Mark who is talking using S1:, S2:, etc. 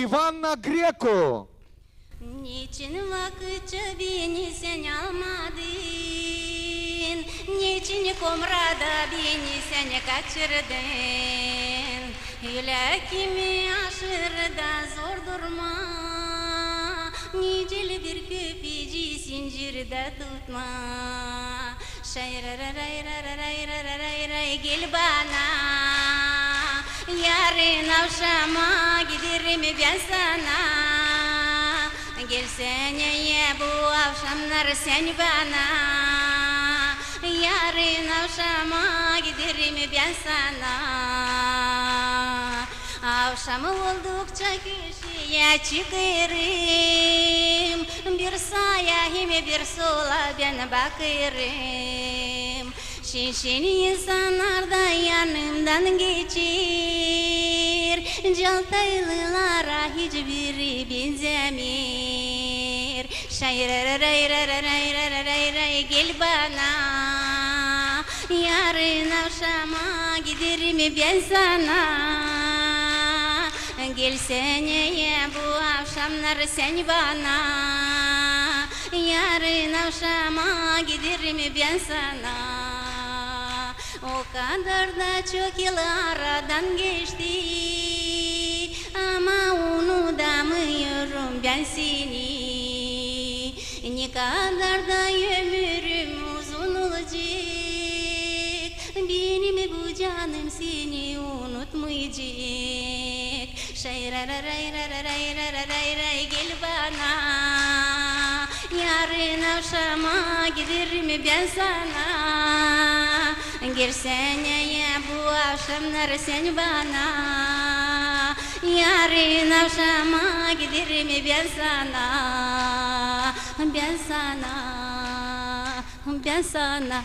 S1: Ivana Grecu.
S2: Niçin vakitçe beni sen almadın? Niçin komrada beni sen kaçırdın? Yülekimi aşırıda zor durma, nicel bir köpeci zincirde tutma. Şayrararayraray gel bana, yarın akşama giderim ben sana. Gelsene ya bu akşamlar sen bana, yarın akşama giderim ben sana. Akşam oldukça köşeye çıkarım, bir sağa hem bir sola ben bakarım. Şişen insanlar da yanımdan geçir, Caltaylılara hiçbiri benzemir. Şayrararayraray gel bana, yarın akşama giderim ben sana. Gelsene ya bu akşamlar sen bana, yarın akşama giderim ben sana. O kadar da çok yıl aradan geçti, ama unutamıyorum ben seni. Ne kadar da ömrüm uzun olacak, benim bu canım seni unutmayacak. Şayrararayraray gel bana, yarın akşama giderim ben sana. Gelsene ya bu akşamlar sen bana, yarın akşama giderim ben sana. Ben sana